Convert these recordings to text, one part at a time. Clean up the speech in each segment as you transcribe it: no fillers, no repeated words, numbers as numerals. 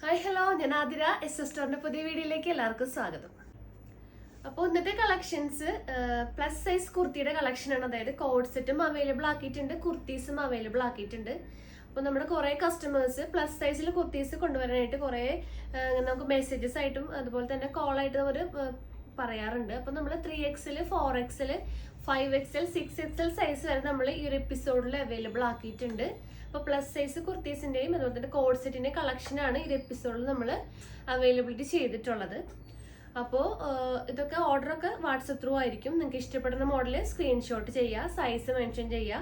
Hi hello, ഞാൻ ആതിര. സ്റ്റോറിന്റെ പുതിയ വീഡിയോയിലേക്ക് എല്ലാവർക്കും സ്വാഗതം. അപ്പോൾ ഇന്നത്തെ കളക്ഷൻസ് പ്ലസ് സൈസ് കുർത്തിയുടെ കളക്ഷനാണ്. അതായത് കോഡ് സെറ്റും അവൈലബിൾ ആക്കിയിട്ടുണ്ട്, കുർത്തീസും അവൈലബിൾ ആക്കിയിട്ടുണ്ട്. അപ്പോൾ നമ്മുടെ കുറേ കസ്റ്റമേഴ്സ് പ്ലസ് സൈസിൽ കുർത്തീസ് കൊണ്ടുവരാനായിട്ട് കുറേ നമുക്ക് മെസ്സേജസ് ആയിട്ടും അതുപോലെ തന്നെ കോളായിട്ടും അവർ പറയാറുണ്ട്. അപ്പോൾ നമ്മൾ 3XL, 4XL, 5XL, 6XL size വരെ നമ്മൾ ഈ ഒരു എപ്പിസോഡിൽ അവൈലബിൾ ആക്കിയിട്ടുണ്ട്. അപ്പോൾ പ്ലസ് സൈസ് കുർത്തീസിൻ്റെയും അതുപോലെ തന്നെ കോഡ് സെറ്റിൻ്റെ കളക്ഷനാണ് ഈ എപ്പിസോഡിൽ നമ്മൾ അവൈലബിലിറ്റി ചെയ്തിട്ടുള്ളത്. അപ്പോൾ ഇതൊക്കെ ഓർഡറൊക്കെ വാട്സപ്പ് ത്രൂ ആയിരിക്കും. നിങ്ങൾക്ക് ഇഷ്ടപ്പെടുന്ന മോഡൽ സ്ക്രീൻഷോട്ട് ചെയ്യുക, സൈസ് മെൻഷൻ ചെയ്യുക,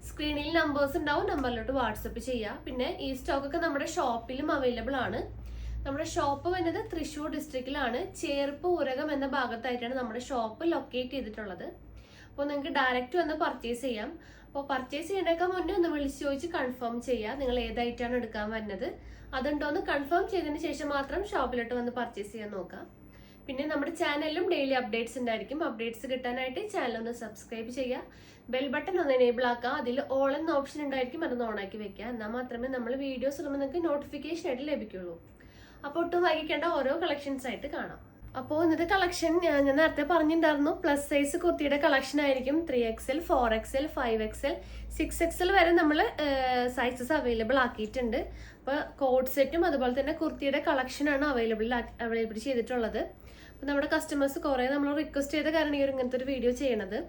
സ്ക്രീനിൽ നമ്പേഴ്സ് ഉണ്ടാവും, നമ്പറിലോട്ട് വാട്സപ്പ് ചെയ്യുക. പിന്നെ ഈ സ്റ്റോക്കൊക്കെ നമ്മുടെ ഷോപ്പിലും അവൈലബിൾ ആണ്. നമ്മുടെ ഷോപ്പ് വരുന്നത് തൃശ്ശൂർ ഡിസ്ട്രിക്റ്റിലാണ്, ചേർപ്പ് ഊരകം എന്ന ഭാഗത്തായിട്ടാണ് നമ്മുടെ ഷോപ്പ് ലൊക്കേറ്റ് ചെയ്തിട്ടുള്ളത്. അപ്പോൾ നിങ്ങൾക്ക് ഡയറക്റ്റ് വന്ന് പർച്ചേസ് ചെയ്യാം. അപ്പോൾ പർച്ചേസ് ചെയ്യേണ്ടേക്കാൻ മുന്നേ ഒന്ന് വിളിച്ച് ചോദിച്ച് കൺഫേം ചെയ്യുക, നിങ്ങൾ ഏതായിട്ടാണ് എടുക്കാൻ വരുന്നത് അതുണ്ടോയെന്ന് കൺഫേം ചെയ്തതിന് ശേഷം മാത്രം ഷോപ്പിലോട്ട് വന്ന് പർച്ചേസ് ചെയ്യാൻ നോക്കാം. പിന്നെ നമ്മുടെ ചാനലിലും ഡെയിലി അപ്ഡേറ്റ്സ് ഉണ്ടായിരിക്കും. അപ്ഡേറ്റ്സ് കിട്ടാനായിട്ട് ചാനൽ ഒന്ന് സബ്സ്ക്രൈബ് ചെയ്യുക, ബെൽ ബട്ടൺ ഒന്ന് എനേബിൾ ആക്കുക, അതിൽ ഓൾ എന്ന ഓപ്ഷൻ ഉണ്ടായിരിക്കും, അതൊന്ന് ഓണാക്കി വെക്കുക. എന്നാൽ മാത്രമേ നമ്മൾ വീഡിയോസ് ഇടുമ്പോൾ നിങ്ങൾക്ക് നോട്ടിഫിക്കേഷൻ ആയിട്ട് ലഭിക്കുള്ളൂ. അപ്പോൾ ഒട്ടും വൈകിക്കേണ്ട ഓരോ കളക്ഷൻസ് ആയിട്ട് കാണാം. അപ്പോൾ ഇന്നത്തെ കളക്ഷൻ ഞാൻ നേരത്തെ പറഞ്ഞിട്ടുണ്ടായിരുന്നു, പ്ലസ് സൈസ് കുർത്തിയുടെ കളക്ഷൻ ആയിരിക്കും. 3XL, 4XL, 5XL, 6XL വരെ നമ്മൾ സൈസസ് അവൈലബിൾ ആക്കിയിട്ടുണ്ട്. അപ്പോൾ കോഡ് സെറ്റും അതുപോലെ തന്നെ കുർത്തിയുടെ കളക്ഷനാണ് അവൈലബിൾ ചെയ്തിട്ടുള്ളത്. അപ്പോൾ നമ്മുടെ കസ്റ്റമേഴ്സ് കുറേ നമ്മൾ റിക്വസ്റ്റ് ചെയ്ത കാരണം ഈ ഒരു ഇങ്ങനത്തെ ഒരു വീഡിയോ ചെയ്യണത്.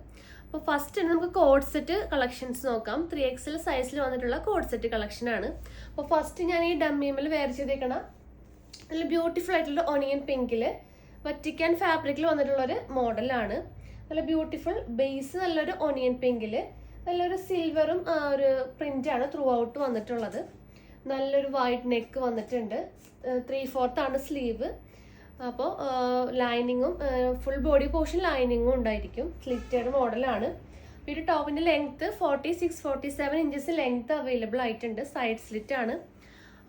അപ്പോൾ ഫസ്റ്റ് നമുക്ക് കോഡ് സെറ്റ് കളക്ഷൻസ് നോക്കാം. 3XL സൈസിൽ വന്നിട്ടുള്ള കോഡ് സെറ്റ് കളക്ഷനാണ്. അപ്പോൾ ഫസ്റ്റ് ഞാൻ ഈ ഡമ്മിയിൽ വെയർ ചെയ്തേക്കണ നല്ല ബ്യൂട്ടിഫുൾ ആയിട്ടുള്ള ഒണിയൻ പിങ്കിൽ വറ്റിക്കാൻ ഫാബ്രിക്കിൽ വന്നിട്ടുള്ളൊരു മോഡലാണ്. നല്ല ബ്യൂട്ടിഫുൾ ബേസ്, നല്ലൊരു ഒണിയൻ പിങ്കിൽ നല്ലൊരു സിൽവറും ഒരു പ്രിൻ്റാണ് ത്രൂ ഔട്ട് വന്നിട്ടുള്ളത്. നല്ലൊരു വൈറ്റ് നെക്ക് വന്നിട്ടുണ്ട്, 3/4 ആണ് സ്ലീവ്. അപ്പോൾ ലൈനിങ്ങും ഫുൾ ബോഡി പോർഷൻ ലൈനിങ്ങും ഉണ്ടായിരിക്കും. സ്ലിറ്റഡ് മോഡലാണ്. ഈ ഒരു ടോപ്പിൻ്റെ ലെങ്ത്ത് 46-47 ഇഞ്ചസ് ലെങ്ത്ത് അവൈലബിൾ ആയിട്ടുണ്ട്. സൈഡ് സ്ലിറ്റ് ആണ്.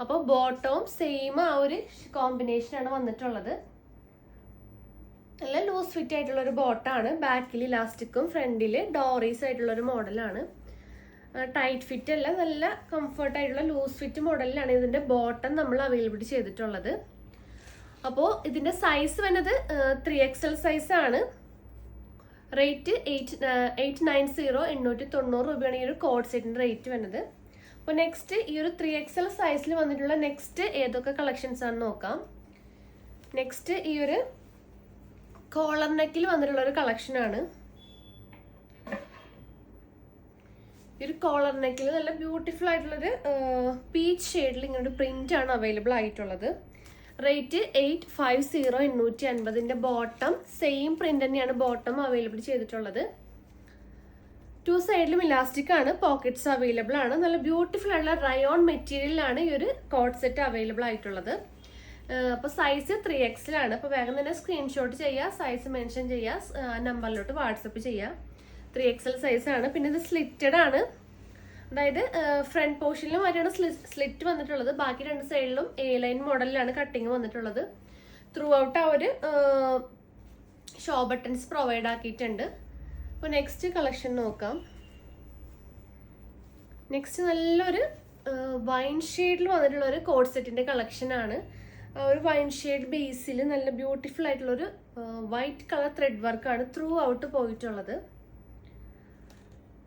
അപ്പോൾ ബോട്ടവും സെയിം ആ ഒരു കോമ്പിനേഷനാണ് വന്നിട്ടുള്ളത്. നല്ല ലൂസ് ഫിറ്റ് ആയിട്ടുള്ളൊരു ബോട്ടാണ്. ബാക്കിൽ ഇലാസ്റ്റിക്കും ഫ്രണ്ടിൽ ഡോറീസ് ആയിട്ടുള്ളൊരു മോഡലാണ്. ടൈറ്റ് ഫിറ്റ് അല്ല, നല്ല കംഫർട്ടായിട്ടുള്ള ലൂസ് ഫിറ്റ് മോഡലിലാണ് ഇതിൻ്റെ ബോട്ടം നമ്മൾ അവൈലബിലിറ്റി ചെയ്തിട്ടുള്ളത്. അപ്പോൾ ഇതിൻ്റെ സൈസ് വരുന്നത് 3XL സൈസാണ്. റേറ്റ് 890 890 രൂപയാണ് ഈ ഒരു കോഡ് സെറ്റിൻ്റെ റേറ്റ് വരുന്നത്. അപ്പോൾ നെക്സ്റ്റ് ഈ ഒരു 3XL സൈസിൽ വന്നിട്ടുള്ള നെക്സ്റ്റ് ഏതൊക്കെ കളക്ഷൻസ് ആണെന്ന് നോക്കാം. നെക്സ്റ്റ് ഈ ഒരു കോളർ നെക്കിൽ വന്നിട്ടുള്ള ഒരു കളക്ഷനാണ്. ഈ ഒരു കോളർ നെക്കിൽ നല്ല ബ്യൂട്ടിഫുൾ ആയിട്ടുള്ളൊരു പീച്ച് ഷെയ്ഡിൽ ഇങ്ങനൊരു പ്രിന്റ് ആണ് അവൈലബിൾ ആയിട്ടുള്ളത്. റേറ്റ് 850 850. ബോട്ടം സെയിം പ്രിന്റ് തന്നെയാണ് ബോട്ടം അവൈലബിൾ ചെയ്തിട്ടുള്ളത്. 2 സൈഡിലും ഇലാസ്റ്റിക് ആണ്, പോക്കറ്റ്സ് അവൈലബിൾ ആണ്. നല്ല ബ്യൂട്ടിഫുൾ ആയിട്ടുള്ള റയോൺ മെറ്റീരിയലാണ് ഈ ഒരു കോഡ് സെറ്റ് അവൈലബിൾ ആയിട്ടുള്ളത്. അപ്പോൾ സൈസ് 3XL ആണ്. അപ്പോൾ വേഗം തന്നെ സ്ക്രീൻഷോട്ട് ചെയ്യുക, സൈസ് മെൻഷൻ ചെയ്യുക, നമ്പറിലോട്ട് വാട്സപ്പ് ചെയ്യുക. 3XL സൈസാണ്. പിന്നെ ഇത് സ്ലിറ്റഡ് ആണ്, അതായത് ഫ്രണ്ട് പോർഷനിലും വരെയാണ് സ്ലിറ്റ് വന്നിട്ടുള്ളത്. ബാക്കി 2 സൈഡിലും A-ലൈൻ മോഡലിലാണ് കട്ടിങ് വന്നിട്ടുള്ളത്. ത്രൂ ഔട്ട് ആ ഒരു ഷോ ബട്ടൺസ് പ്രൊവൈഡ് ആക്കിയിട്ടുണ്ട്. അപ്പോൾ നെക്സ്റ്റ് കളക്ഷൻ നോക്കാം. നെക്സ്റ്റ് നല്ലൊരു വൈൻ ഷെയ്ഡിൽ വന്നിട്ടുള്ള ഒരു കോഡ് സെറ്റിൻ്റെ കളക്ഷനാണ്. ഒരു വൈൻ ഷെയ്ഡ് ബേസിൽ നല്ല ബ്യൂട്ടിഫുൾ ആയിട്ടുള്ളൊരു വൈറ്റ് കളർ ത്രെഡ് വർക്കാണ് ത്രൂ ഔട്ട് പോയിട്ടുള്ളത്.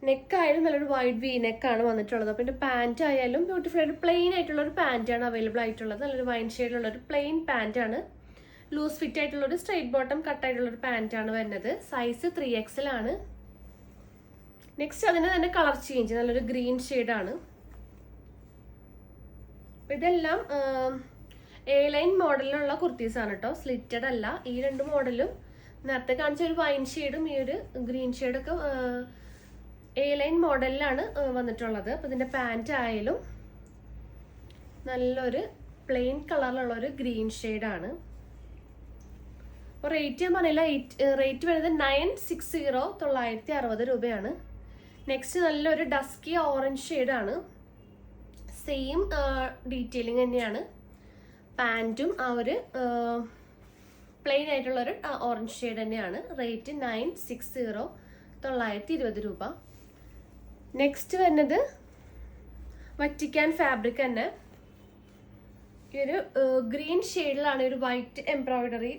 നെക്കായാലും നല്ലൊരു വൈറ്റ് വി നെക്കാണ് വന്നിട്ടുള്ളത്. അപ്പോൾ ഇതിൻ്റെ പാൻറ്റ് ആയാലും ബ്യൂട്ടിഫുൾ ആയിട്ട് പ്ലെയിൻ ആയിട്ടുള്ളൊരു പാൻറ്റാണ് അവൈലബിൾ ആയിട്ടുള്ളത്. നല്ലൊരു വൈൻ ഷെയ്ഡിലുള്ളൊരു പ്ലെയിൻ പാൻറ്റാണ്. ലൂസ് ഫിറ്റ് ആയിട്ടുള്ളൊരു സ്ട്രെയിറ്റ് ബോട്ടം കട്ടായിട്ടുള്ളൊരു പാൻറ്റാണ് വരുന്നത്. സൈസ് 3XL ആണ്. നെക്സ്റ്റ് അതിന് തന്നെ കളർ ചേഞ്ച്, നല്ലൊരു ഗ്രീൻ ഷെയ്ഡാണ്. അപ്പോൾ ഇതെല്ലാം A-ലൈൻ മോഡലിലുള്ള കുർത്തീസാണ് കേട്ടോ, സ്ലിറ്റഡ് അല്ല. ഈ 2 മോഡലും നേരത്തെ കാണിച്ച ഒരു വൈൻ ഷെയ്ഡും ഈ ഒരു ഗ്രീൻ ഷെയ്ഡൊക്കെ A-ലൈൻ മോഡലിലാണ് വന്നിട്ടുള്ളത്. അപ്പോൾ ഇതിൻ്റെ പാൻറ്റ് ആയാലും നല്ലൊരു പ്ലെയിൻ കളറിലുള്ളൊരു ഗ്രീൻ ഷെയ്ഡാണ്. അപ്പോൾ റേറ്റ് ഞാൻ പറഞ്ഞില്ല, റേറ്റ് വരുന്നത് 960 960 രൂപയാണ്. നെക്സ്റ്റ് നല്ലൊരു ഡസ്കി ഓറഞ്ച് ഷെയ്ഡാണ്. സെയിം ഡീറ്റെയിലിംഗ് തന്നെയാണ്. പാൻറ്റും ആ ഒരു പ്ലെയിൻ ആയിട്ടുള്ളൊരു ഓറഞ്ച് ഷെയ്ഡ് തന്നെയാണ്. റേറ്റ് 960 920 രൂപ. നെക്സ്റ്റ് വരുന്നത് വറ്റിക്കാൻ ഫാബ്രിക് തന്നെ. ഈ ഒരു ഗ്രീൻ ഷെയ്ഡിലാണ് ഒരു വൈറ്റ് എംബ്രോയിഡറി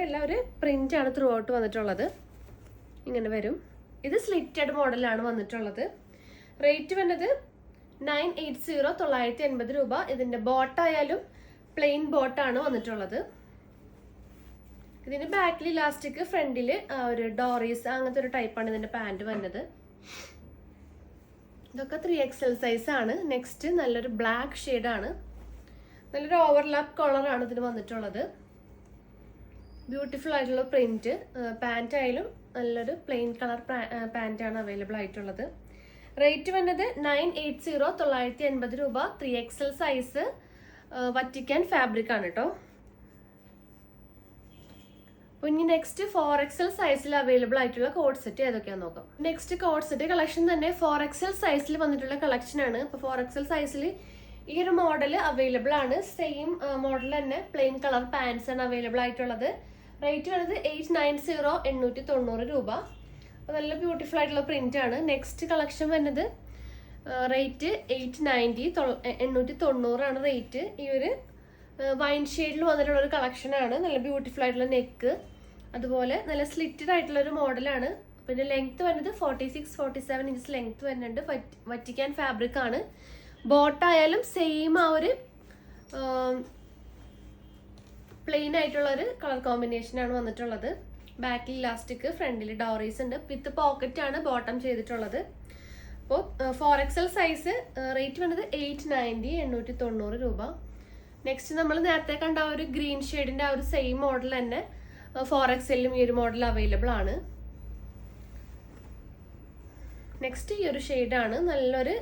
അല്ല, ഒരു പ്രിന്റ് ആണ് ത്രൂ ഔട്ട് വന്നിട്ടുള്ളത്. ഇങ്ങനെ വരും. ഇത് സ്ലിറ്റഡ് മോഡലാണ് വന്നിട്ടുള്ളത്. റേറ്റ് വരുന്നത് 980, 980 രൂപ. ഇതിന്റെ ബോട്ടായാലും പ്ലെയിൻ ബോട്ടാണ് വന്നിട്ടുള്ളത്. ഇതിന്റെ ബാക്കിൽ ഇലാസ്റ്റിക്, ഫ്രണ്ടിൽ ഒരു ഡോറീസ് അങ്ങനത്തെ ഒരു ടൈപ്പാണ് ഇതിന്റെ പാൻറ് വരുന്നത്. ഇതൊക്കെ 3XL സൈസ് ആണ്. നെക്സ്റ്റ് നല്ലൊരു ബ്ലാക്ക് ഷെയ്ഡാണ്. നല്ലൊരു ഓവർലാപ്പ് കളറാണ് ഇതിന് വന്നിട്ടുള്ളത്. ബ്യൂട്ടിഫുൾ ആയിട്ടുള്ള പ്രിന്റ്. പാൻറ് ആയാലും നല്ലൊരു പ്ലെയിൻ കളർ പാൻറ്റാണ് അവൈലബിൾ ആയിട്ടുള്ളത്. റേറ്റ് വന്നത് 980, 980 രൂപ. 3XL സൈസ് വറ്റിക്കാൻ ഫാബ്രിക് ആണ് കേട്ടോ. ഇനി നെക്സ്റ്റ് 4XL സൈസിൽ അവൈലബിൾ ആയിട്ടുള്ള കോഡ് സെറ്റ് ഏതൊക്കെയാണെന്ന് നോക്കാം. നെക്സ്റ്റ് കോഡ് സെറ്റ് കളക്ഷൻ തന്നെ 4XL സൈസിൽ വന്നിട്ടുള്ള കളക്ഷൻ ആണ്. ഇപ്പോൾ 4XL സൈസിൽ ഈ ഒരു മോഡൽ അവൈലബിൾ ആണ്. സെയിം മോഡൽ തന്നെ പ്ലെയിൻ കളർ പാൻസ് ആണ് അവൈലബിൾ ആയിട്ടുള്ളത്. റേറ്റ് വരുന്നത് 890, 890 രൂപ. അപ്പോൾ നല്ല ബ്യൂട്ടിഫുൾ ആയിട്ടുള്ള പ്രിന്റ് ആണ്. നെക്സ്റ്റ് കളക്ഷൻ വരുന്നത് റേറ്റ് 890, 890 ആണ് റേറ്റ്. ഈ ഒരു വൈൻ ഷെയ്ഡിൽ വന്നിട്ടുള്ള ഒരു കളക്ഷൻ ആണ്. നല്ല ബ്യൂട്ടിഫുൾ ആയിട്ടുള്ള നെക്ക്, അതുപോലെ നല്ല സ്ലിറ്റഡ് ആയിട്ടുള്ള ഒരു മോഡലാണ്. പിന്നെ ലെങ്ത് വരുന്നത് 46, 47 ഇഞ്ചസ് ലെങ്ത് വരുന്നുണ്ട്. വറ്റിക്കാൻ ഫാബ്രിക് ആണ്. ബോട്ടായാലും സെയിം ആ ഒരു പ്ലെയിൻ ആയിട്ടുള്ള ഒരു കളർ കോമ്പിനേഷൻ ആണ് വന്നിട്ടുള്ളത്. ബാക്കിൽ ഇലാസ്റ്റിക്, ഫ്രണ്ടിൽ ഡോറീസ് ഉണ്ട്. വിത്ത് പോക്കറ്റ് ആണ് ബോട്ടം ചെയ്തിട്ടുള്ളത്. അപ്പോൾ 4XL സൈസ് റേറ്റ് വന്നത് 890, 890 രൂപ. നെക്സ്റ്റ് നമ്മൾ നേരത്തെ കണ്ട ആ ഒരു ഗ്രീൻ ഷെയ്ഡിന്റെ ആ ഒരു സെയിം മോഡൽ തന്നെ 4XLലും ഈ ഒരു മോഡൽ അവൈലബിൾ ആണ്. നെക്സ്റ്റ് ഈ ഒരു ഷെയ്ഡാണ്. നല്ലൊരു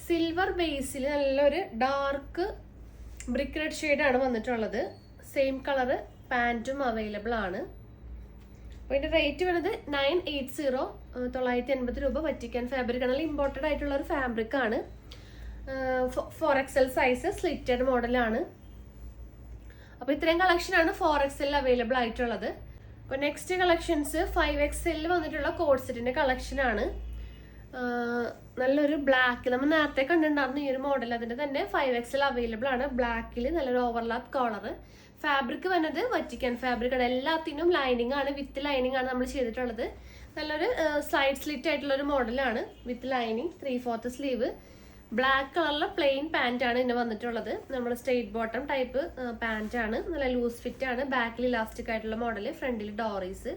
സിൽവർ ബേസിൽ നല്ലൊരു ഡാർക്ക് ബ്രിക്ക് റെഡ് ഷെയ്ഡാണ് വന്നിട്ടുള്ളത്. സെയിം കളറ് പാൻറ്റും അവൈലബിൾ ആണ്. അപ്പോൾ ഇതിൻ്റെ റേറ്റ് വരുന്നത് 980, 980 രൂപ. വറ്റിക്കാൻ ഫാബ്രിക് ആണ്. ഇമ്പോർട്ടഡ് ആയിട്ടുള്ള ഒരു ഫാബ്രിക് ആണ്. 4XL സൈസ് സ്ലിറ്റഡ് മോഡലാണ്. അപ്പോൾ ഇത്രയും കളക്ഷനാണ് 4XL അവൈലബിൾ ആയിട്ടുള്ളത്. അപ്പോൾ നെക്സ്റ്റ് കളക്ഷൻസ് 5XL വന്നിട്ടുള്ള കോഡ് സെറ്റിന്റെ കളക്ഷനാണ്. നല്ലൊരു ബ്ലാക്ക് നമ്മൾ നേരത്തെ കണ്ടിട്ടുണ്ടായിരുന്നു ഈ ഒരു മോഡൽ. അതിന്റെ തന്നെ 5XL അവൈലബിൾ ആണ്. ബ്ലാക്കിൽ നല്ലൊരു ഓവർലാപ്പ് കളർ. ഫാബ്രിക് വന്നത് വറ്റിക്കാൻ ഫാബ്രിക് ആണ്. എല്ലാത്തിനും ലൈനിങ് ആണ്, വിത്ത് ലൈനിങ് ആണ് നമ്മൾ ചെയ്തിട്ടുള്ളത്. നല്ലൊരു സൈഡ് സ്ലിറ്റ് ആയിട്ടുള്ള ഒരു മോഡലാണ് വിത്ത് ലൈനിങ്. 3/4 സ്ലീവ്, ബ്ലാക്ക് കളറിലെ പ്ലെയിൻ പാൻറ് ആണ് ഇതിന് വന്നിട്ടുള്ളത്. നമ്മുടെ സ്ട്രെയിറ്റ് ബോട്ടം ടൈപ്പ് പാൻറ് ആണ്. നല്ല ലൂസ് ഫിറ്റ് ആണ്. ബാക്കിൽ ഇലാസ്റ്റിക് ആയിട്ടുള്ള മോഡൽ, ഫ്രണ്ടിൽ ഡോറീസ്.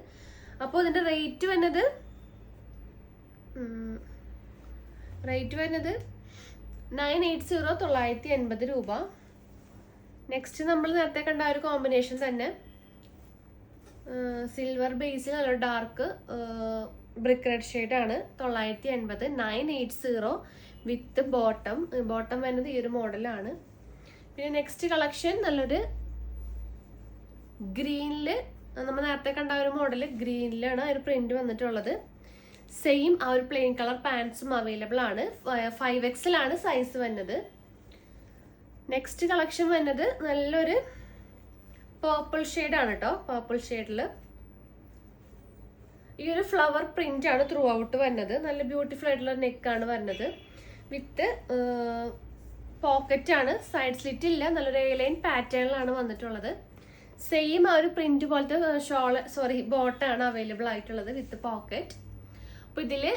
അപ്പോൾ ഇതിന്റെ റേറ്റ് വരുന്നത് 980, 980 രൂപ. നെക്സ്റ്റ് നമ്മൾ നേരത്തെ കണ്ട ഒരു കോമ്പിനേഷൻ തന്നെ സിൽവർ ബേസിൽ നല്ല ഡാർക്ക് ബ്രിക്ക് റെഡ് ഷെയ്ഡാണ്. 980, 980 വിത്ത് ബോട്ടം. ബോട്ടം വരുന്നത് ഈ ഒരു മോഡലാണ്. പിന്നെ നെക്സ്റ്റ് കളക്ഷൻ നല്ലൊരു ഗ്രീനില്, നമ്മൾ നേരത്തെ കണ്ട ഒരു മോഡൽ ഗ്രീനിലാണ് ഒരു പ്രിന്റ് വന്നിട്ടുള്ളത്. സെയിം ആ ഒരു പ്ലെയിൻ കളർ പാൻസും അവൈലബിൾ ആണ്. 5XL ആണ് സൈസ് വരുന്നത്. നെക്സ്റ്റ് കളക്ഷൻ വരുന്നത് നല്ലൊരു പേർപ്പിൾ ഷെയ്ഡാണ് കേട്ടോ. പേർപ്പിൾ ഷെയ്ഡിൽ ഈ ഒരു ഫ്ലവർ പ്രിന്റ് ആണ് ത്രൂ ഔട്ട് വരുന്നത്. നല്ല ബ്യൂട്ടിഫുൾ ആയിട്ടുള്ള നെക്കാണ് വരുന്നത്. വിത്ത് പോക്കറ്റ് ആണ്. സൈഡ് സ്ലിറ്റ് ഇല്ല. നല്ലൊരു എയർലൈൻ പാറ്റേണിലാണ് വന്നിട്ടുള്ളത്. സെയിം ആ ഒരു പ്രിന്റ് പോലത്തെ ബോട്ടാണ് അവൈലബിൾ ആയിട്ടുള്ളത് വിത്ത് പോക്കറ്റ്. അപ്പോൾ ഇതില്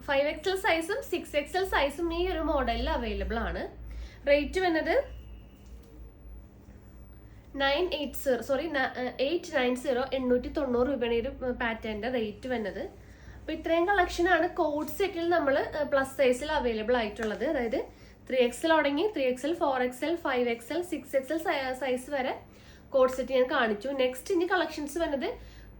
5XL സൈസും 6XL സൈസും ഈ ഒരു മോഡലിൽ അവൈലബിൾ ആണ്. റേറ്റ് വരുന്നത് 890, 890 രൂപയാണ് ഈ ഒരു പാറ്റേണിന്റെ റേറ്റ് വരുന്നത്. അപ്പോൾ ഇത്രയും കളക്ഷൻ ആണ് കോഡ് സെറ്റിൽ നമ്മൾ പ്ലസ് സൈസിൽ അവൈലബിൾ ആയിട്ടുള്ളത്. അതായത് 3XL തുടങ്ങി 3XL, 4XL, 5XL, 6XL size വരെ കോഡ് സെറ്റ് ഞാൻ കാണിച്ചു. നെക്സ്റ്റ് ഇനി കളക്ഷൻസ് വരുന്നത്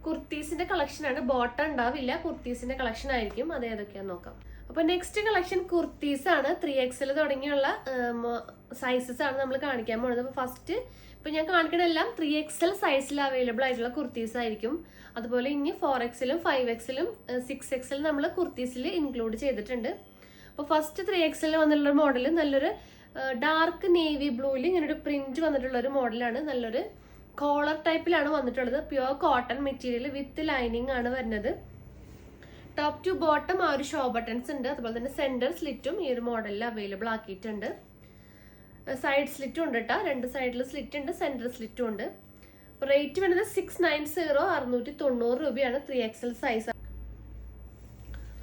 കുർത്തീസിന്റെ കളക്ഷൻ ആണ്. ബോട്ടം ഉണ്ടാവില്ല, കുർത്തീസിന്റെ കളക്ഷൻ ആയിരിക്കും. അത് ഏതൊക്കെയാന്ന് നോക്കാം. അപ്പൊ നെക്സ്റ്റ് കളക്ഷൻ കുർത്തീസ് ആണ്. 3XL തുടങ്ങിയുള്ള സൈസസ് ആണ് നമ്മൾ കാണിക്കാൻ പോകുന്നത്. അപ്പൊ ഫസ്റ്റ് ഇപ്പൊ ഞാൻ കാണിക്കണെല്ലാം 3XL സൈസിൽ അവൈലബിൾ ആയിട്ടുള്ള കുർത്തീസ് ആയിരിക്കും. അതുപോലെ ഇനി 4XLും 5XLും 6XL നമ്മൾ കുർത്തീസിൽ ഇൻക്ലൂഡ് ചെയ്തിട്ടുണ്ട്. അപ്പോൾ ഫസ്റ്റ് 3XL വന്നിട്ടുള്ള മോഡൽ നല്ലൊരു ഡാർക്ക് നേവി ബ്ലൂവിൽ ഇങ്ങനെ ഒരു പ്രിന്റ് വന്നിട്ടുള്ള ഒരു മോഡലാണ്. നല്ലൊരു കോളർ ടൈപ്പിലാണ് വന്നിട്ടുള്ളത്. Pure cotton material with lining ആണ് വരുന്നത്. ടോപ്പ് ടു ബോട്ടം ആ ഒരു ഷോ ബട്ടൺസ് ഉണ്ട്. അതുപോലെ തന്നെ സെന്റർ സ്ലിറ്റും ഈ ഒരു മോഡലിൽ അവൈലബിൾ ആക്കിയിട്ടുണ്ട്. സൈഡ് സ്ലിറ്റും ഉണ്ട് കേട്ടോ, 2 സൈഡിൽ സ്ലിറ്റ് ഉണ്ട്, സെൻറ്റർ സ്ലിറ്റും ഉണ്ട്. റേറ്റ് വരുന്നത് 690, 690 രൂപയാണ് 3XL സൈസ്.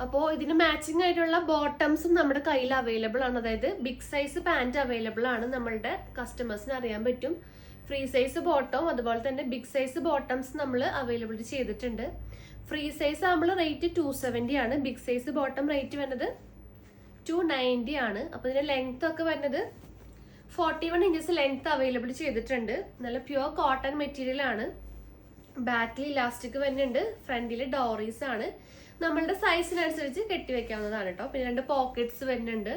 അപ്പോൾ ഇതിന് മാച്ചിങ് ആയിട്ടുള്ള ബോട്ടംസും നമ്മുടെ കയ്യിൽ അവൈലബിൾ ആണ്. അതായത് ബിഗ് സൈസ് പാൻറ് അവൈലബിൾ ആണ്, നമ്മളുടെ കസ്റ്റമേഴ്സിന് അറിയാൻ പറ്റും. ഫ്രീ സൈസ് ബോട്ടം അതുപോലെ തന്നെ ബിഗ് സൈസ് ബോട്ടംസ് നമ്മൾ അവൈലബിലിറ്റി ചെയ്തിട്ടുണ്ട്. ഫ്രീ സൈസ് ആകുമ്പോൾ റേറ്റ് 270 ആണ്, ബിഗ് സൈസ് ബോട്ടം റേറ്റ് വരുന്നത് 290 ആണ്. അപ്പോൾ ഇതിന്റെ ലെങ്ത് ഒക്കെ വരുന്നത് 41 ഇഞ്ചസ് ലെങ്ത് അവൈലബിൾ ചെയ്തിട്ടുണ്ട്. നല്ല പ്യുവർ കോട്ടൺ മെറ്റീരിയൽ ആണ്. ബാക്കിൽ ഇലാസ്റ്റിക് വരുന്നുണ്ട്, ഫ്രണ്ടിൽ ഡോറീസ് ആണ്. നമ്മളുടെ സൈസിനനുസരിച്ച് കെട്ടിവെക്കാവുന്നതാണ് കേട്ടോ. പിന്നെ 2 പോക്കറ്റ്സ് വരുന്നുണ്ട്.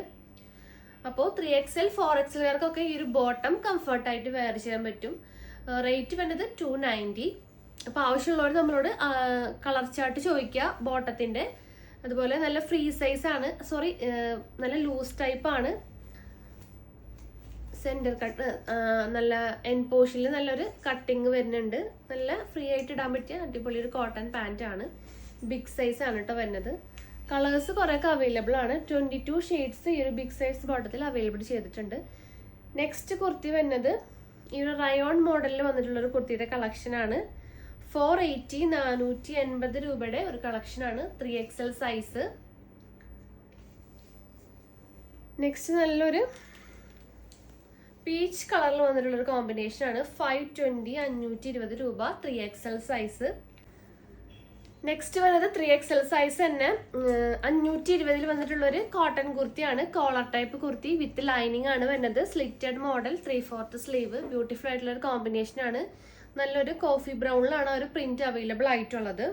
അപ്പോൾ 3XL 4XLകാർക്കൊക്കെ ഈ ഒരു ബോട്ടം കംഫർട്ടായിട്ട് വെയർ ചെയ്യാൻ പറ്റും. റേറ്റ് വരുന്നത് 290. അപ്പോൾ ആവശ്യമുള്ളവർ നമ്മളോട് കളർ ചാർട്ട് ചോദിക്കുക ബോട്ടത്തിൻ്റെ. അതുപോലെ നല്ല ഫ്രീ സൈസ് ആണ്, നല്ല ലൂസ് ടൈപ്പ് ആണ്. സെൻറ്റർ കട്ട് നല്ല എൻ പോർഷനിൽ നല്ലൊരു കട്ടിങ് വരുന്നുണ്ട്. നല്ല ഫ്രീ ആയിട്ട് ഇടാൻ പറ്റിയ അടിപൊളി ഒരു കോട്ടൺ പാൻറ് ആണ്. ബിഗ് സൈസ് ആണ് കേട്ടോ വരുന്നത്. കളേഴ്സ് കുറേയൊക്കെ അവൈലബിൾ ആണ്. 22 ഷെയ്ഡ്സ് ഈ ഒരു ബിഗ് സൈസ് ബോട്ടത്തിൽ അവൈലബിൾ ചെയ്തിട്ടുണ്ട്. നെക്സ്റ്റ് കുർത്തി വരുന്നത് ഈ ഒരു റയോൺ മോഡലിൽ വന്നിട്ടുള്ളൊരു കുർത്തിയുടെ കളക്ഷനാണ്. 480, 480 രൂപയുടെ ഒരു കളക്ഷനാണ്, 3XL സൈസ്. നെക്സ്റ്റ് നല്ലൊരു പീച്ച് കളറിൽ വന്നിട്ടുള്ളൊരു കോമ്പിനേഷനാണ്. 520, 520 രൂപ, 3XL സൈസ്. നെക്സ്റ്റ് വരുന്നത് 3XL സൈസ് തന്നെ 520 വന്നിട്ടുള്ളൊരു കോട്ടൺ കുർത്തിയാണ്. Collar type kurti with lining ആണ് വരുന്നത്. Slitted model, 3/4 sleeve. ബ്യൂട്ടിഫുൾ ആയിട്ടുള്ള ഒരു കോമ്പിനേഷനാണ്. നല്ലൊരു കോഫി ബ്രൗണിലാണ് ഒരു പ്രിന്റ് അവൈലബിൾ ആയിട്ടുള്ളത്.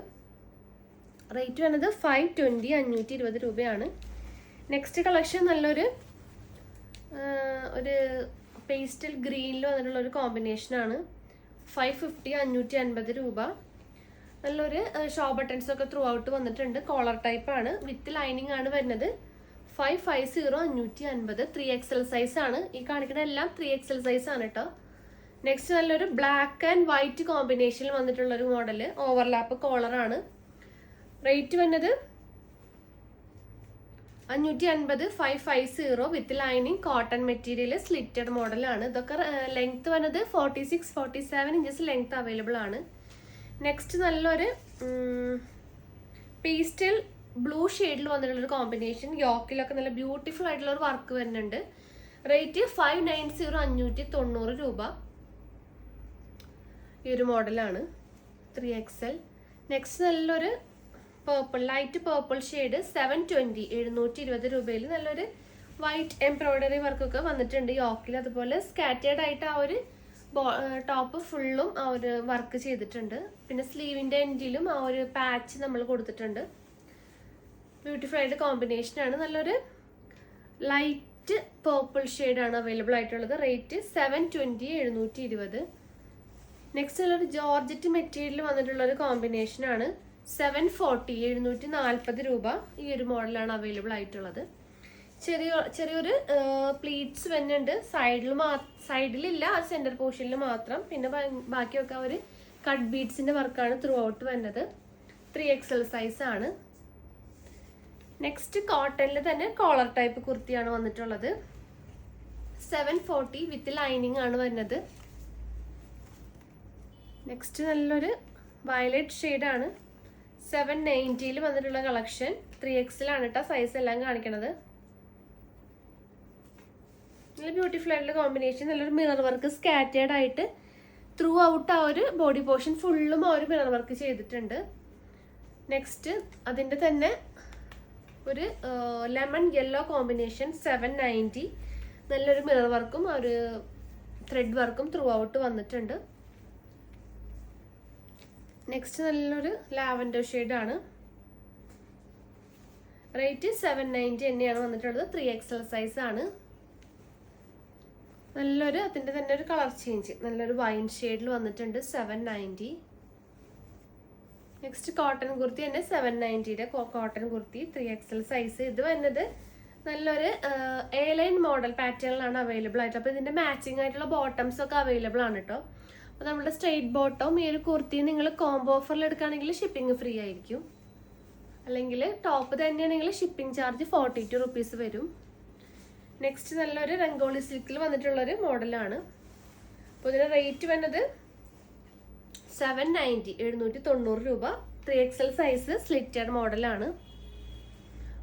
റേറ്റ് വരുന്നത് 520, 520 രൂപയാണ്. നെക്സ്റ്റ് കളക്ഷൻ നല്ലൊരു ഒരു പേസ്റ്റൽ ഗ്രീനിൽ വന്നിട്ടുള്ള ഒരു കോമ്പിനേഷനാണ്. 550, 550 രൂപ. നല്ലൊരു ഷോ ബട്ടൺസ് ഒക്കെ ത്രൂ ഔട്ട് വന്നിട്ടുണ്ട്. കോളർ ടൈപ്പ് ആണ്, വിത്ത് ലൈനിങ് ആണ് വരുന്നത്. 550, 550, 3XL സൈസ് ആണ്. ഈ കാണിക്കുന്ന എല്ലാം 3XL സൈസ് ആണ് കേട്ടോ. നെക്സ്റ്റ് നല്ലൊരു ബ്ലാക്ക് ആൻഡ് വൈറ്റ് കോമ്പിനേഷനിൽ വന്നിട്ടുള്ള ഒരു മോഡല്, ഓവർലാപ്പ് കോളർ ആണ്. റേറ്റ് വരുന്നത് 550, 550 with lining cotton material slitted മോഡലാണ്. ഇതൊക്കെ ലെങ്ത് വരുന്നത് 46, 47 ഇഞ്ചസ് ലെങ്ത് അവൈലബിൾ ആണ്. നെക്സ്റ്റ് നല്ലൊരു പേസ്റ്റൽ ബ്ലൂ ഷെയ്ഡിൽ വന്നിട്ടുള്ള ഒരു കോമ്പിനേഷൻ. യോക്കിലൊക്കെ നല്ല ബ്യൂട്ടിഫുൾ ആയിട്ടുള്ള ഒരു വർക്ക് വരുന്നുണ്ട്. റേറ്റ് 590, 590 രൂപ. ഈ ഒരു മോഡലാണ് 3XL. നെക്സ്റ്റ് നല്ലൊരു പേർപ്പിൾ, ലൈറ്റ് പേർപ്പിൾ ഷെയ്ഡ്, 720, 720 രൂപയിൽ നല്ലൊരു വൈറ്റ് എംബ്രോയിഡറി വർക്കൊക്കെ വന്നിട്ടുണ്ട് യോക്കിൽ. അതുപോലെ സ്കാറ്റേർഡ് ആയിട്ട് ആ ഒരു ടോപ്പ് ഫുള്ളും ആ ഒരു വർക്ക് ചെയ്തിട്ടുണ്ട്. പിന്നെ സ്ലീവിൻ്റെ എൻഡിലും ആ ഒരു പാച്ച് നമ്മൾ കൊടുത്തിട്ടുണ്ട്. ബ്യൂട്ടിഫുൾ ആയിട്ട് കോമ്പിനേഷനാണ്. നല്ലൊരു ലൈറ്റ് പേർപ്പിൾ ഷെയ്ഡാണ് അവൈലബിൾ ആയിട്ടുള്ളത്. റേറ്റ് 720, 720. നെക്സ്റ്റ് നല്ലൊരു ജോർജറ്റ് മെറ്റീരിയൽ വന്നിട്ടുള്ള ഒരു കോമ്പിനേഷനാണ്. 740, 740 രൂപ. ഈ ഒരു മോഡലാണ് അവൈലബിൾ ആയിട്ടുള്ളത്. ചെറിയൊരു പ്ലീറ്റ്സ് വരുന്നുണ്ട്. സൈഡിലില്ല, അത് സെൻറ്റർ പോർഷനിൽ മാത്രം. പിന്നെ ബാക്കിയൊക്കെ ഒരു കട്ട് ബീഡ്സിൻ്റെ വർക്കാണ് ത്രൂ ഔട്ട് വരുന്നത്. 3XL സൈസ് ആണ്. നെക്സ്റ്റ് കോട്ടണിൽ തന്നെ കോളർ ടൈപ്പ് കുർത്തിയാണ് വന്നിട്ടുള്ളത്. 740 വിത്ത് ലൈനിങ് ആണ് വരുന്നത്. നെക്സ്റ്റ് നല്ലൊരു വയലറ്റ് ഷെയ്ഡാണ്. 790 വന്നിട്ടുള്ള കളക്ഷൻ. 3XL ആണ് കേട്ടോ സൈസ് എല്ലാം കാണിക്കണത്. നല്ല ബ്യൂട്ടിഫുൾ ആയിട്ടുള്ള കോമ്പിനേഷൻ. നല്ലൊരു മിറർ വർക്ക് സ്കാറ്റേർഡ് ആയിട്ട് ത്രൂ ഔട്ട് ആ ഒരു ബോഡി പോർഷൻ ഫുള്ളും ആ ഒരു മിറർ വർക്ക് ചെയ്തിട്ടുണ്ട്. നെക്സ്റ്റ് അതിൻ്റെ തന്നെ ഒരു ലെമൺ യെല്ലോ കോമ്പിനേഷൻ. 790. നല്ലൊരു മിറർ വർക്കും ആ ഒരു ത്രെഡ് വർക്കും ത്രൂ ഔട്ട് വന്നിട്ടുണ്ട്. നെക്സ്റ്റ് നല്ലൊരു ലാവൻഡർ ഷെയ്ഡാണ്. റേറ്റ് 790 തന്നെയാണ് വന്നിട്ടുള്ളത്. 3XL സൈസ് ആണ്. നല്ലൊരു അതിൻ്റെ തന്നെ ഒരു കളർ ചേഞ്ച്, നല്ലൊരു വൈൻ ഷെയ്ഡിൽ വന്നിട്ടുണ്ട്. 790. നെക്സ്റ്റ് കോട്ടൺ കുർത്തി തന്നെ 790യുടെ കോട്ടൺ കുർത്തി, 3XL സൈസ്. ഇത് വരുന്നത് നല്ലൊരു എ ലൈൻ മോഡൽ പാറ്റേണിലാണ് അവൈലബിൾ ആയിട്ട്. അപ്പോൾ ഇതിൻ്റെ മാച്ചിങ് ആയിട്ടുള്ള ബോട്ടംസ് ഒക്കെ അവൈലബിൾ ആണ് കേട്ടോ. അപ്പോൾ നമ്മുടെ സ്ട്രെയിറ്റ് ബോട്ടം ഈ ഒരു കുർത്തി നിങ്ങൾ കോംബോ ഓഫറിൽ എടുക്കുകയാണെങ്കിൽ ഷിപ്പിംഗ് ഫ്രീ ആയിരിക്കും. അല്ലെങ്കിൽ ടോപ്പ് തന്നെയാണെങ്കിൽ ഷിപ്പിംഗ് ചാർജ് 42 റുപ്പീസ് വരും. നെക്സ്റ്റ് നല്ലൊരു രംഗോളി സിൽക്കിൽ വന്നിട്ടുള്ളൊരു മോഡലാണ്. അപ്പോൾ ഇതിൻ്റെ റേറ്റ് വരുന്നത് 790 790 രൂപ. 3XL സൈസ് സ്ലിറ്റഡ് മോഡലാണ്.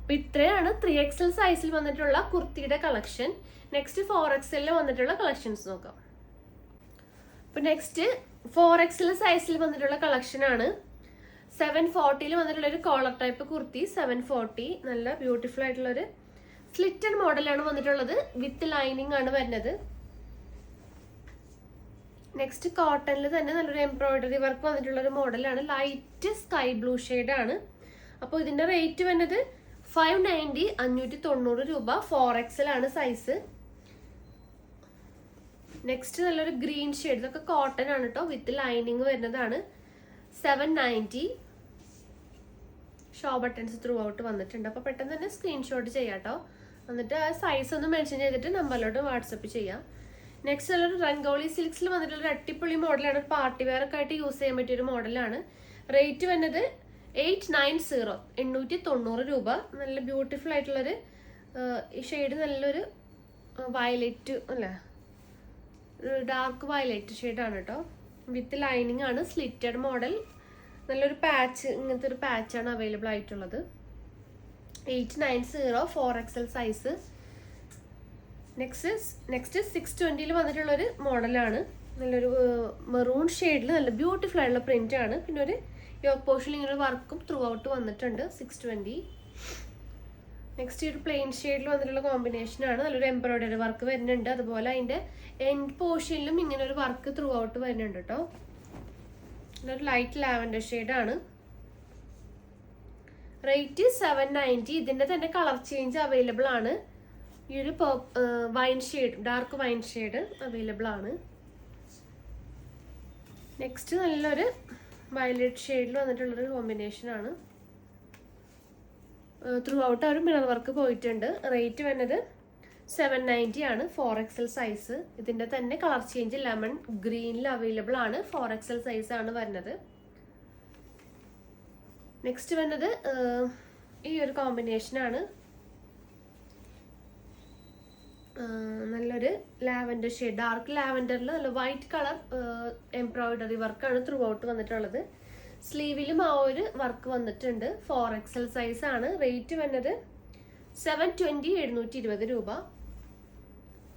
അപ്പോൾ ഇത്രയാണ് 3XL സൈസിൽ വന്നിട്ടുള്ള കുർത്തിയുടെ കളക്ഷൻ. നെക്സ്റ്റ് 4XL വന്നിട്ടുള്ള കളക്ഷൻസ് നോക്കാം. അപ്പോൾ നെക്സ്റ്റ് 4XL സൈസിൽ വന്നിട്ടുള്ള കളക്ഷനാണ്. 740 വന്നിട്ടുള്ള ഒരു കോളർ ടൈപ്പ് കുർത്തി. 740 നല്ല ബ്യൂട്ടിഫുൾ ആയിട്ടുള്ളൊരു സ്ലിറ്റഡ് മോഡലാണ് വന്നിട്ടുള്ളത്. വിത്ത് ലൈനിങ് ആണ് വരുന്നത്. നെക്സ്റ്റ് കോട്ടണിൽ തന്നെ നല്ലൊരു എംബ്രോയിഡറി വർക്ക് വന്നിട്ടുള്ള ഒരു മോഡലാണ്. ലൈറ്റ് സ്കൈ ബ്ലൂ ആണ്. അപ്പോൾ ഇതിന്റെ റേറ്റ് വരുന്നത് 590 590 രൂപ. 4XL ആണ് സൈസ്. നെക്സ്റ്റ് നല്ലൊരു ഗ്രീൻ ഷെയ്ഡ്, ഇതൊക്കെ കോട്ടൺ ആണ് കേട്ടോ, വിത്ത് ലൈനിങ് വരുന്നതാണ്. 790. ഷോ ബട്ടൺസ് ത്രൂ ഔട്ട് വന്നിട്ടുണ്ട്. അപ്പോൾ പെട്ടെന്ന് തന്നെ സ്ക്രീൻഷോട്ട് ചെയ്യാം കേട്ടോ. എന്നിട്ട് ആ സൈസ് ഒന്ന് മെൻഷൻ ചെയ്തിട്ട് നമ്പറിലോട്ട് വാട്സപ്പ് ചെയ്യാം. നെക്സ്റ്റ് നല്ലൊരു രംഗോളി സിൽക്സിൽ വന്നിട്ടുള്ള ഒരു അടിപൊളി മോഡലാണ്. ഒരു പാർട്ടി വെയർ ഒക്കെ ആയിട്ട് യൂസ് ചെയ്യാൻ പറ്റിയ ഒരു മോഡലാണ്. റേറ്റ് വരുന്നത് 890 890 രൂപ. നല്ല ബ്യൂട്ടിഫുൾ ആയിട്ടുള്ളൊരു ഈ ഷെയ്ഡ് നല്ലൊരു വയലറ്റ് അല്ലേ, ഒരു ഡാർക്ക് വയലറ്റ് ഷെയ്ഡാണ് കേട്ടോ. വിത്ത് ലൈനിങ് ആണ്. Slitted model. നല്ലൊരു പാച്ച്, ഇങ്ങനത്തെ ഒരു പാച്ചാണ് അവൈലബിൾ ആയിട്ടുള്ളത്. 890 4XL സൈസ്. നെക്സ്റ്റ് 620 വന്നിട്ടുള്ളൊരു മോഡലാണ്. നല്ലൊരു മെറൂൺ ഷെയ്ഡിൽ നല്ല ബ്യൂട്ടിഫുൾ ആയിട്ടുള്ള പ്രിന്റ് ആണ്. പിന്നെ ഒരു യോക്ക് പോർഷനിൽ ഇങ്ങനെ ഒരു വർക്കും ത്രൂ ഔട്ട് വന്നിട്ടുണ്ട്. 620. നെക്സ്റ്റ് ഒരു പ്ലെയിൻ ഷെയ്ഡിൽ വന്നിട്ടുള്ള കോമ്പിനേഷൻ ആണ്. നല്ലൊരു എംബ്രോയിഡറി വർക്ക് വരുന്നുണ്ട്. അതുപോലെ അതിന്റെ എൻഡ് പോർഷനിലും ഇങ്ങനെ ഒരു വർക്ക് ത്രൂ ഔട്ട് വരുന്നുണ്ട് കേട്ടോ. നല്ലൊരു ലൈറ്റ് ലാവൻഡർ ഷെയ്ഡാണ്. റേറ്റ് 790. ഇതിന്റെ തന്നെ കളർ ചേഞ്ച് അവൈലബിൾ ആണ്. ഈ ഒരു wine shade, dark wine shade available ആണ്. നെക്സ്റ്റ് നല്ലൊരു വയലറ്റ് ഷെയ്ഡിൽ വന്നിട്ടുള്ളൊരു കോമ്പിനേഷൻ ആണ്. ത്രൂ ഔട്ട് ഒരു മിറർ വർക്ക് പോയിട്ടുണ്ട്. റേറ്റ് വരുന്നത് 790 ആണ്. 4XL size. ഇതിന്റെ തന്നെ കളർ ചേഞ്ച് ലെമൺ ഗ്രീനിൽ അവൈലബിൾ ആണ്. 4XL സൈസ് ആണ് വരുന്നത്. നെക്സ്റ്റ് വരുന്നത് ഈ ഒരു കോമ്പിനേഷൻ ആണ്. നല്ലൊരു ലാവൻഡർ ഷെയ്ഡ്, ഡാർക്ക് ലാവൻഡറിൽ നല്ല വൈറ്റ് കളർ എംബ്രോയിഡറി വർക്കാണ് ത്രൂ ഔട്ട് വന്നിട്ടുള്ളത്. സ്ലീവിലും ആ ഒരു വർക്ക് വന്നിട്ടുണ്ട്. 4XL സൈസ് ആണ്. റേറ്റ് വരുന്നത് 720 720 രൂപ.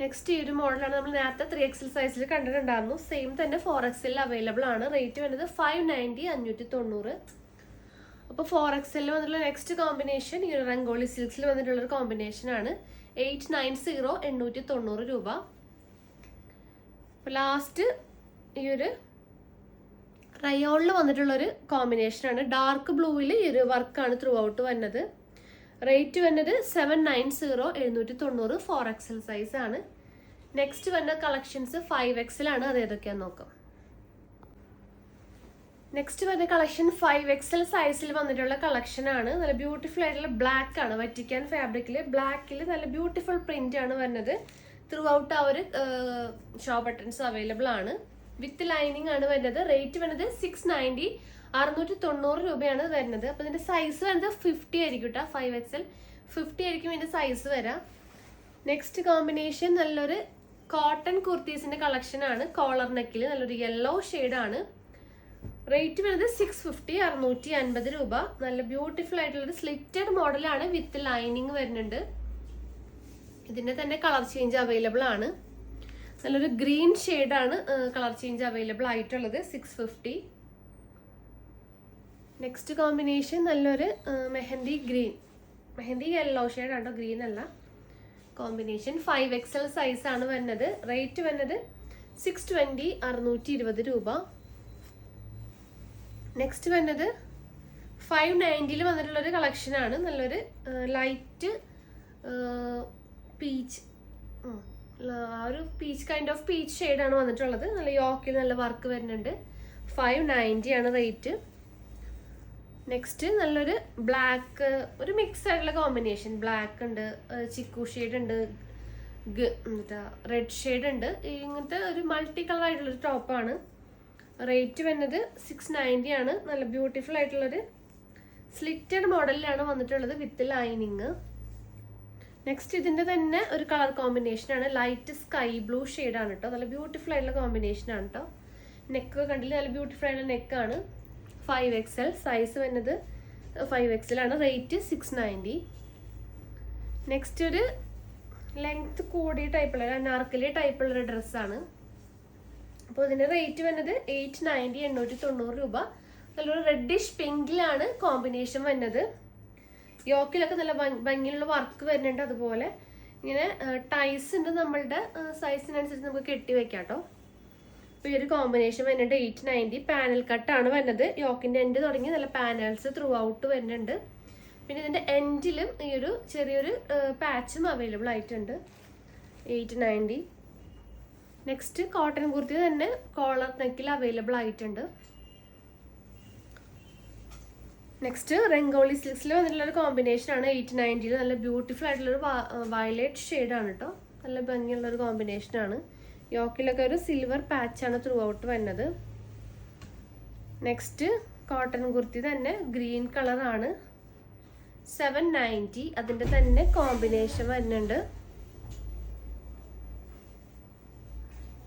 നെക്സ്റ്റ് ഈ ഒരു മോഡലാണ് നമ്മൾ നേരത്തെ 3XL സൈസിൽ കണ്ടിട്ടുണ്ടായിരുന്നു. സെയിം തന്നെ 4XL അവൈലബിൾ ആണ്. റേറ്റ് വരുന്നത് 590 590. അപ്പോൾ 4XL വന്നിട്ടുള്ള നെക്സ്റ്റ് കോമ്പിനേഷൻ ഈ ഒരു രംഗോളി സിൽക്സിൽ വന്നിട്ടുള്ള ഒരു കോമ്പിനേഷൻ ആണ്. 890 890 രൂപ. അപ്പോൾ ലാസ്റ്റ് ഈ ഒരു റയോണിൽ വന്നിട്ടുള്ളൊരു കോമ്പിനേഷനാണ്. ഡാർക്ക് ബ്ലൂവിൽ ഈ ഒരു വർക്കാണ് ത്രൂ ഔട്ട് വരുന്നത്. റേറ്റ് വരുന്നത് 790 790. 4XL സൈസ് ആണ്. നെക്സ്റ്റ് വരുന്ന കളക്ഷൻസ് 5XL ആണ്. അത് ഏതൊക്കെയാന്ന് നോക്കാം. നെക്സ്റ്റ് വരുന്ന കളക്ഷൻ 5XL സൈസിൽ വന്നിട്ടുള്ള കളക്ഷൻ ആണ്. നല്ല ബ്യൂട്ടിഫുൾ ആയിട്ടുള്ള ബ്ലാക്ക് ആണ്. വറ്റിക്കാൻ ഫാബ്രിക്കിൽ ബ്ലാക്കിൽ നല്ല ബ്യൂട്ടിഫുൾ പ്രിന്റ് ആണ് വരുന്നത്. ത്രൂ ഔട്ട് ആ ഒരു ഷോ ബട്ടൺസ് അവൈലബിൾ ആണ്. വിത്ത് ലൈനിങ് ആണ് വരുന്നത്. റേറ്റ് വരുന്നത് 690 690 രൂപയാണ് വരുന്നത്. അപ്പോൾ ഇതിന്റെ സൈസ് വരുന്നത് 50 ആയിരിക്കും കേട്ടോ. 5XL 50 ആയിരിക്കും ഇതിന്റെ സൈസ് വരാം. നെക്സ്റ്റ് കോമ്പിനേഷൻ നല്ലൊരു കോട്ടൺ കുർത്തീസിന്റെ കളക്ഷൻ ആണ്. കോളർ നെക്കിൽ നല്ലൊരു യെല്ലോ ആണ്. റേറ്റ് വരുന്നത് 650 650 രൂപ. നല്ല ബ്യൂട്ടിഫുൾ ആയിട്ടുള്ളൊരു സ്ലിറ്റഡ് മോഡലാണ്. വിത്ത് ലൈനിങ് വരുന്നുണ്ട്. ഇതിന്റെ തന്നെ കളർ ചേഞ്ച് അവൈലബിൾ ആണ്. നല്ലൊരു ഗ്രീൻ ഷെയ്ഡാണ് കളർ ചേഞ്ച് അവൈലബിൾ ആയിട്ടുള്ളത്. 650. നെക്സ്റ്റ് കോമ്പിനേഷൻ നല്ലൊരു mehndi green, mehndi yellow shade ആട്ടോ, ഗ്രീൻ അല്ല. കോമ്പിനേഷൻ 5XL സൈസ് ആണ് വരുന്നത്. റേറ്റ് വരുന്നത് 620 620 രൂപ. നെക്സ്റ്റ് വരുന്നത് 590 വന്നിട്ടുള്ളൊരു കളക്ഷനാണ്. നല്ലൊരു ലൈറ്റ് പീച്ച്, ആ ഒരു പീച്ച് കൈൻഡ് ഓഫ് പീച്ച് ഷെയ്ഡാണ് വന്നിട്ടുള്ളത്. നല്ല യോക്കിൽ നല്ല വർക്ക് വരുന്നുണ്ട്. 590 ആണ് റേറ്റ്. നെക്സ്റ്റ് നല്ലൊരു ബ്ലാക്ക്, ഒരു മിക്സ് ആയിട്ടുള്ള കോമ്പിനേഷൻ. ബ്ലാക്ക് ഉണ്ട്, ചിക്കു ഷെയ്ഡ് ഉണ്ട്, റെഡ് ഷെയ്ഡ് ഉണ്ട്. ഇങ്ങനത്തെ ഒരു മൾട്ടി കളർ ആയിട്ടുള്ളൊരു ടോപ്പാണ്. റേറ്റ് വരുന്നത് 690 ആണ്. നല്ല ബ്യൂട്ടിഫുൾ ആയിട്ടുള്ളൊരു സ്ലിറ്റഡ് മോഡലിലാണ് വന്നിട്ടുള്ളത് വിത്ത് ലൈനിങ്. നെക്സ്റ്റ് ഇതിൻ്റെ തന്നെ ഒരു കളർ കോമ്പിനേഷനാണ്, ലൈറ്റ് സ്കൈ ബ്ലൂ ഷെയ്ഡാണ് കേട്ടോ. നല്ല ബ്യൂട്ടിഫുൾ ആയിട്ടുള്ള കോമ്പിനേഷനാണ് കേട്ടോ. നെക്ക് കണ്ടില്ല, നല്ല ബ്യൂട്ടിഫുൾ ആയിട്ടുള്ള നെക്കാണ്. 5XL സൈസ് വരുന്നത് 5XL ആണ്. റേറ്റ് 690. നെക്സ്റ്റ് ഒരു ലെങ്ത് കൂടിയ ടൈപ്പുള്ള അനാർക്കലി ടൈപ്പുള്ളൊരു ഡ്രസ്സാണ്. അപ്പോൾ ഇതിൻ്റെ റേറ്റ് വരുന്നത് 890, 890 രൂപ. നല്ലൊരു റെഡിഷ് പിങ്കിലാണ് കോമ്പിനേഷൻ വരുന്നത്. യോക്കിലൊക്കെ നല്ല ഭംഗിയുള്ള വർക്ക് വരുന്നുണ്ട്. അതുപോലെ ഇങ്ങനെ ടൈസ് ഉണ്ട്, നമ്മളുടെ സൈസിനനുസരിച്ച് നമുക്ക് കെട്ടി വെക്കാം കേട്ടോ. അപ്പോൾ ഈ ഒരു കോമ്പിനേഷൻ വരുന്നുണ്ട് 890. പാനൽ കട്ടാണ് വരുന്നത്. യോക്കിൻ്റെ എൻഡ് തുടങ്ങി നല്ല പാനൽസ് ത്രൂ ഔട്ട് വരുന്നുണ്ട്. പിന്നെ ഇതിൻ്റെ എൻഡിലും ഈ ഒരു ചെറിയൊരു പാച്ചും അവൈലബിൾ ആയിട്ടുണ്ട്. 890. നെക്സ്റ്റ് കോട്ടൺ കുർത്തി തന്നെ കോളർ നെക്കിൽ അവൈലബിൾ ആയിട്ടുണ്ട്. നെക്സ്റ്റ് റംഗോളി സിൽക്സിൽ വന്നിട്ടുള്ളൊരു കോമ്പിനേഷനാണ് 890. നല്ല ബ്യൂട്ടിഫുൾ ആയിട്ടുള്ളൊരു വയലറ്റ് ഷെയ്ഡാണ് കേട്ടോ. നല്ല ഭംഗിയുള്ളൊരു കോമ്പിനേഷനാണ്. യോക്കിലൊക്കെ ഒരു സിൽവർ പാച്ചാണ് ത്രൂ ഔട്ട് വരുന്നത്. നെക്സ്റ്റ് കോട്ടൺ കുർത്തി തന്നെ ഗ്രീൻ കളറാണ്, 790. അതിൻ്റെ തന്നെ കോമ്പിനേഷൻ വരുന്നുണ്ട്.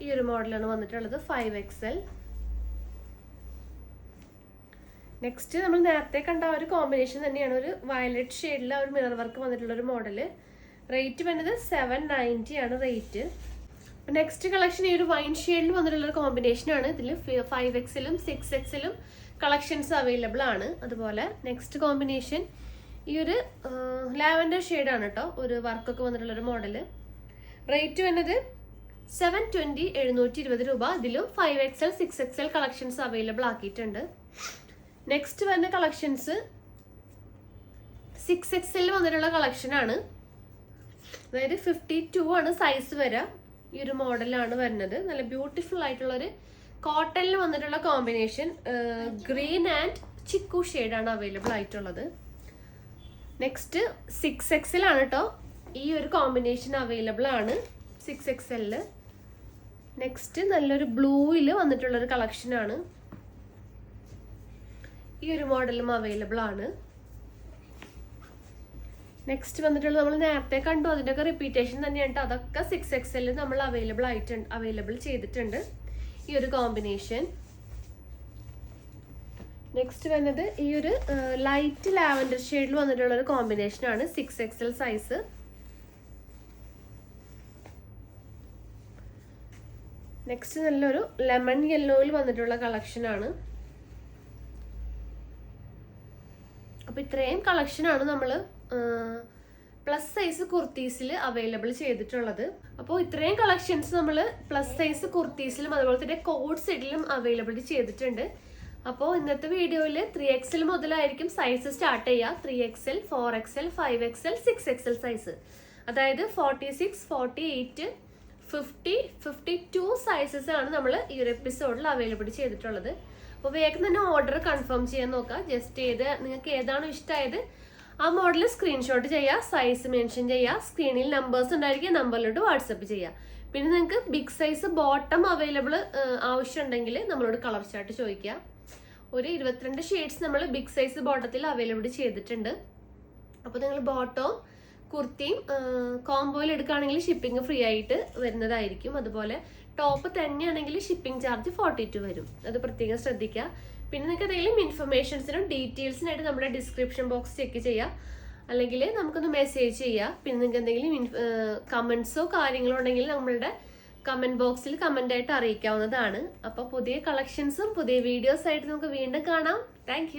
ഈ ഒരു മോഡലാണ് വന്നിട്ടുള്ളത്, 5XL. നെക്സ്റ്റ് നമ്മൾ നേരത്തെ കണ്ട ഒരു കോമ്പിനേഷൻ തന്നെയാണ്, ഒരു വയലറ്റ് ഷെയ്ഡിൽ ഒരു മിറർ വർക്ക് വന്നിട്ടുള്ള ഒരു മോഡല്. റേറ്റ് വരുന്നത് 790 ആണ് റേറ്റ്. നെക്സ്റ്റ് കളക്ഷൻ ഈ ഒരു വൈൻ ഷെയ്ഡിൽ വന്നിട്ടുള്ള ഒരു കോമ്പിനേഷനാണ്. ഇതിൽ 5XL-ഉം 6XL-ഉം കളക്ഷൻസ് അവൈലബിൾ ആണ്. അതുപോലെ നെക്സ്റ്റ് കോമ്പിനേഷൻ ഈ ഒരു ലാവൻഡർ ഷെയ്ഡാണ് കേട്ടോ, ഒരു വർക്കൊക്കെ വന്നിട്ടുള്ള ഒരു മോഡല്. റേറ്റ് വരുന്നത് 720, 720 രൂപ. ഇതിലും 5XL 6XL കളക്ഷൻസ് അവൈലബിൾ ആക്കിയിട്ടുണ്ട്. നെക്സ്റ്റ് വരുന്ന കളക്ഷൻസ് 6XL വന്നിട്ടുള്ള കളക്ഷനാണ്. അതായത് 52 ആണ് സൈസ് വരാം. ഈ ഒരു മോഡലാണ് വരുന്നത്. നല്ല ബ്യൂട്ടിഫുൾ ആയിട്ടുള്ളൊരു കോട്ടണിൽ വന്നിട്ടുള്ള കോമ്പിനേഷൻ ഗ്രീൻ ആൻഡ് ചിക്കു ഷെയ്ഡാണ് അവൈലബിൾ ആയിട്ടുള്ളത്. നെക്സ്റ്റ് 6XL ആണ് കേട്ടോ. ഈ ഒരു കോമ്പിനേഷൻ അവൈലബിൾ ആണ് 6XL. നെക്സ്റ്റ് നല്ലൊരു ബ്ലൂയിൽ വന്നിട്ടുള്ളൊരു കളക്ഷനാണ്. ഈ ഒരു മോഡലും അവൈലബിൾ ആണ്. നെക്സ്റ്റ് വന്നിട്ടുള്ളത് നമ്മൾ നേരത്തെ കണ്ടു, അതിൻ്റെയൊക്കെ റിപ്പീറ്റേഷൻ തന്നെയാണ്. അതൊക്കെ 6XL നമ്മൾ അവൈലബിൾ ചെയ്തിട്ടുണ്ട് ഈ ഒരു കോമ്പിനേഷൻ. നെക്സ്റ്റ് വരുന്നത് ഈ ഒരു ലൈറ്റ് ലാവൻഡർ ഷെയ്ഡിൽ വന്നിട്ടുള്ള ഒരു കോമ്പിനേഷനാണ്, 6XL സൈസ്. നെക്സ്റ്റ് നല്ലൊരു ലെമൺ യെല്ലോയിൽ വന്നിട്ടുള്ള കളക്ഷനാണ്. അപ്പോൾ ഇത്രയും കളക്ഷനാണ് നമ്മൾ പ്ലസ് സൈസ് കുർത്തീസിൽ അവൈലബിൾ ചെയ്തിട്ടുള്ളത്. അപ്പോൾ ഇത്രയും കളക്ഷൻസ് നമ്മൾ പ്ലസ് സൈസ് കുർത്തീസിലും അതുപോലെ തന്നെ കോഡ് സെറ്റിലും അവൈലബിൾ ചെയ്തിട്ടുണ്ട്. അപ്പോൾ ഇന്നത്തെ വീഡിയോയിൽ 3XL മുതലായിരിക്കും സൈസ് സ്റ്റാർട്ട് ചെയ്യുക. 3XL, 4XL, 5XL, 6XL size. അതായത് 46, 48, 50, 52 സൈസസ് ആണ് നമ്മൾ ഈ ഒരു എപ്പിസോഡിൽ അവൈലബിൾ ചെയ്തിട്ടുള്ളത്. അപ്പോൾ വേഗം തന്നെ ഓർഡർ കൺഫേം ചെയ്യാൻ നോക്കുക. ജസ്റ്റ് നിങ്ങൾക്ക് ഏതാണോ ഇഷ്ടമായത് ആ മോഡൽ സ്ക്രീൻഷോട്ട് ചെയ്യുക, സൈസ് മെൻഷൻ ചെയ്യുക, സ്ക്രീനിൽ നമ്പേഴ്സ് ഉണ്ടായിരിക്കും, നമ്പറിലോട്ട് വാട്സപ്പ് ചെയ്യുക. പിന്നെ നിങ്ങൾക്ക് ബിഗ് സൈസ് ബോട്ടം അവൈലബിൾ ആവശ്യമുണ്ടെങ്കിൽ നമ്മളോട് കളർ ചാർട്ട് ചോദിക്കുക. ഒരു 22 ഷെയ്ഡ്സ് നമ്മൾ ബിഗ് സൈസ് ബോട്ടത്തിൽ അവൈലബിൾ ചെയ്തിട്ടുണ്ട്. അപ്പോൾ നിങ്ങൾ ബോട്ടവും കുർത്തിയും കോംബോയിൽ എടുക്കുകയാണെങ്കിൽ ഷിപ്പിംഗ് ഫ്രീ ആയിട്ട് വരുന്നതായിരിക്കും. അതുപോലെ ടോപ്പ് തന്നെയാണെങ്കിൽ ഷിപ്പിംഗ് ചാർജ് 42 വരും. അത് പ്രത്യേകം ശ്രദ്ധിക്കുക. പിന്നെ നിങ്ങൾക്ക് എന്തെങ്കിലും ഇൻഫർമേഷൻസിനും ഡീറ്റെയിൽസിനായിട്ട് നമ്മുടെ ഡിസ്ക്രിപ്ഷൻ ബോക്സ് ചെക്ക് ചെയ്യുക, അല്ലെങ്കിൽ നമുക്കൊന്ന് മെസ്സേജ് ചെയ്യുക. പിന്നെ നിങ്ങൾക്ക് എന്തെങ്കിലും കമൻസോ കാര്യങ്ങളോ ഉണ്ടെങ്കിൽ നമ്മളുടെ കമൻറ്റ് ബോക്സിൽ കമൻ്റായിട്ട് അറിയിക്കാവുന്നതാണ്. അപ്പോൾ പുതിയ കളക്ഷൻസും പുതിയ വീഡിയോസായിട്ട് നമുക്ക് വീണ്ടും കാണാം. താങ്ക്